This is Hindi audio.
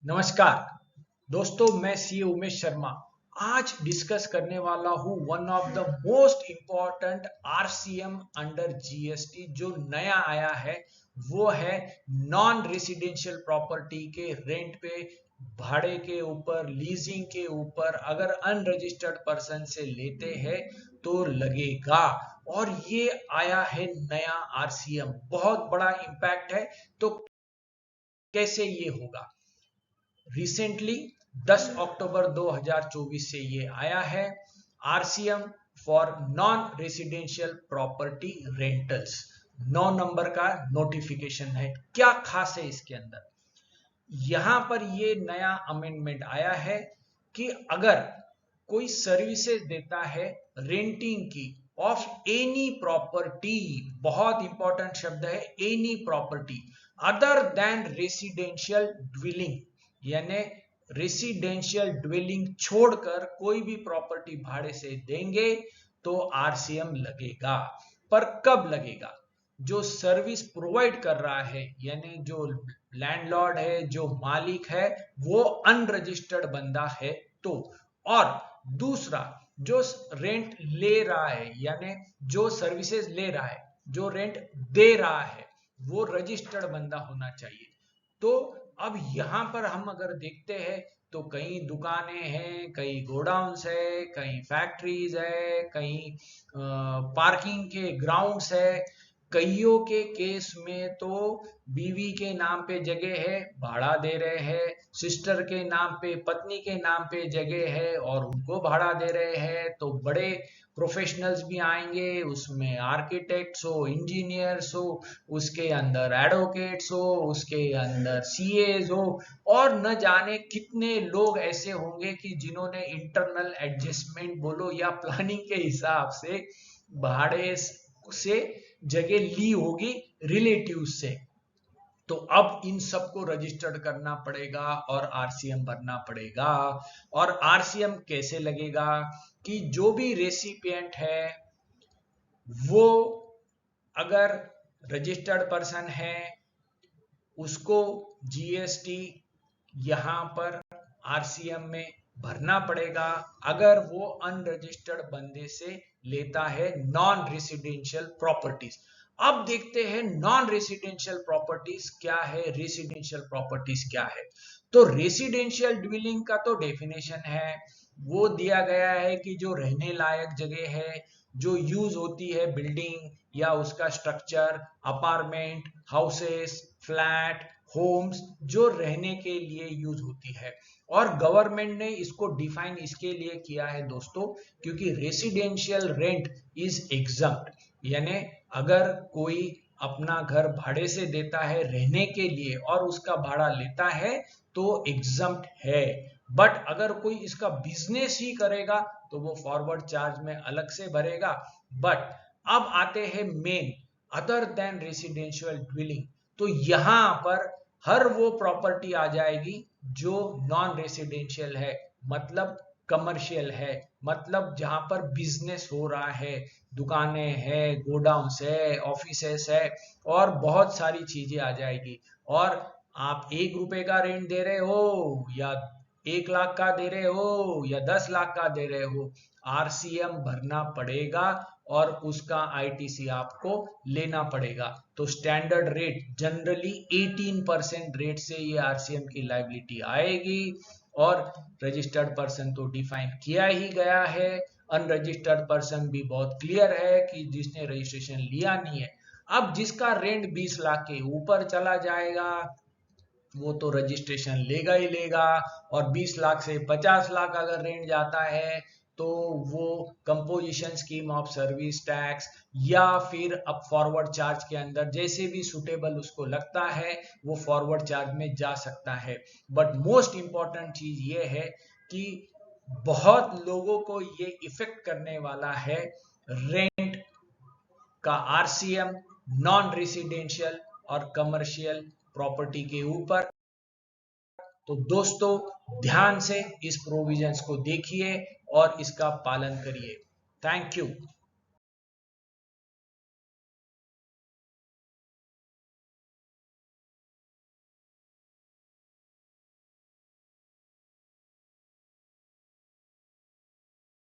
नमस्कार दोस्तों, मैं सीए उमेश शर्मा आज डिस्कस करने वाला हूं one of the most important RCM under GST जो नया आया है। वो है नॉन रेसिडेंशियल प्रॉपर्टी के रेंट पे, भाड़े के ऊपर, लीजिंग के ऊपर अगर अनरजिस्टर्ड पर्सन से लेते हैं तो लगेगा। और ये आया है नया आरसीएम, बहुत बड़ा इम्पैक्ट है। तो कैसे ये होगा? रिसेंटली 10 अक्टूबर 2024 से ये आया है RCM for non residential property rentals. 9 number का नोटिफिकेशन है। क्या खास है इसके अंदर? यहां पर ये नया अमेंडमेंट आया है कि अगर कोई सर्विसेज देता है रेंटिंग की ऑफ एनी प्रॉपर्टी, बहुत इंपॉर्टेंट शब्द है, any property other than residential dwelling, यानी रेसिडेंशियल ड्वेलिंग छोड़कर कोई भी प्रॉपर्टी भाड़े से देंगे तो आरसीएम लगेगा। पर कब लगेगा? जो सर्विस प्रोवाइड कर रहा है, यानी जो लैंडलॉर्ड है, जो मालिक है, वो अनरजिस्टर्ड बंदा है तो। और दूसरा, जो रेंट ले रहा है, यानी जो सर्विसेज ले रहा है, जो रेंट दे रहा है, वो रजिस्टर्ड बंदा होना चाहिए। तो अब यहां पर हम अगर देखते हैं तो कई दुकानें हैं, कई गोडाउन्स है, कई फैक्ट्रीज है, कई पार्किंग के ग्राउंड्स है। कईयों के केस में तो बीवी के नाम पे जगह है, भाड़ा दे रहे हैं, सिस्टर के नाम पे, पत्नी के नाम पे जगह है और उनको भाड़ा दे रहे हैं। तो बड़े प्रोफेशनल्स भी आएंगे, उसमें आर्किटेक्ट्स हो, इंजीनियर्स हो, उसके अंदर एडवोकेट्स हो, उसके अंदर सीएज हो, और न जाने कितने लोग ऐसे होंगे कि जिन्होंने इंटरनल एडजस्टमेंट बोलो या प्लानिंग के हिसाब से भाड़े से जगह ली होगी रिलेटिव से। तो अब इन सबको रजिस्टर्ड करना पड़ेगा और आरसीएम भरना पड़ेगा। और आरसीएम कैसे लगेगा? कि जो भी रेसिपिएंट है वो अगर रजिस्टर्ड पर्सन है, उसको जीएसटी यहां पर आरसीएम में भरना पड़ेगा। अगर वो अनरजिस्टर्ड बंदे से लेता है नॉन रेसिडेंशियल प्रॉपर्टीज। अब देखते हैं नॉन रेसिडेंशियल प्रॉपर्टीज क्या है, रेसिडेंशियल प्रॉपर्टीज क्या है। तो रेसिडेंशियल ड्विलिंग का तो डेफिनेशन है, वो दिया गया है कि जो रहने लायक जगह है, जो यूज होती है बिल्डिंग या उसका structure, apartment, houses, flat, homes, जो रहने के लिए यूज होती है। और गवर्नमेंट ने इसको डिफाइन इसके लिए किया है दोस्तों, क्योंकि रेसिडेंशियल रेंट इज एग्जम्प्ट, यानी अगर कोई अपना घर भाड़े से देता है रहने के लिए और उसका भाड़ा लेता है तो एग्जम्प्ट है। बट अगर कोई इसका बिजनेस ही करेगा तो वो फॉरवर्ड चार्ज में अलग से भरेगा। बट अब आते हैं मेन, अदर देन रेसिडेंशियल ड्विलिंग। तो यहां पर हर वो प्रॉपर्टी आ जाएगी जो नॉन रेसिडेंशियल है, मतलब कमर्शियल है, मतलब जहां पर बिजनेस हो रहा है, दुकानें हैं, गोडाउन्स है, ऑफिसेस है, और बहुत सारी चीजें आ जाएगी। और आप 1 रुपए का रेंट दे रहे हो या 1 लाख का दे रहे हो या 10 लाख का दे रहे हो, आरसीएम भरना पड़ेगा और उसका आईटीसी आपको लेना पड़ेगा। तो स्टैंडर्ड रेट जनरली 18% रेट से ये आरसीएम की लायबिलिटी आएगी। और रजिस्टर्ड पर्सन तो डिफाइन किया ही गया है, अनरजिस्टर्ड पर्सन भी बहुत क्लियर है कि जिसने रजिस्ट्रेशन लिया नहीं है। अब जिसका रेंट 20 लाख के ऊपर चला जाएगा वो तो रजिस्ट्रेशन लेगा ही लेगा। और 20 लाख से 50 लाख अगर रेंट जाता है तो वो composition scheme of service tax या फिर अब फॉरवर्ड चार्ज के अंदर जैसे भी सुटेबल उसको लगता है वो फॉरवर्ड चार्ज में जा सकता है। बट मोस्ट इंपॉर्टेंट चीज ये है कि बहुत लोगों को ये इफेक्ट करने वाला है रेंट का आरसीएम नॉन रेसिडेंशियल और कमर्शियल प्रॉपर्टी के ऊपर। तो दोस्तों ध्यान से इस प्रोविजंस को देखिए और इसका पालन करिए। Thank you.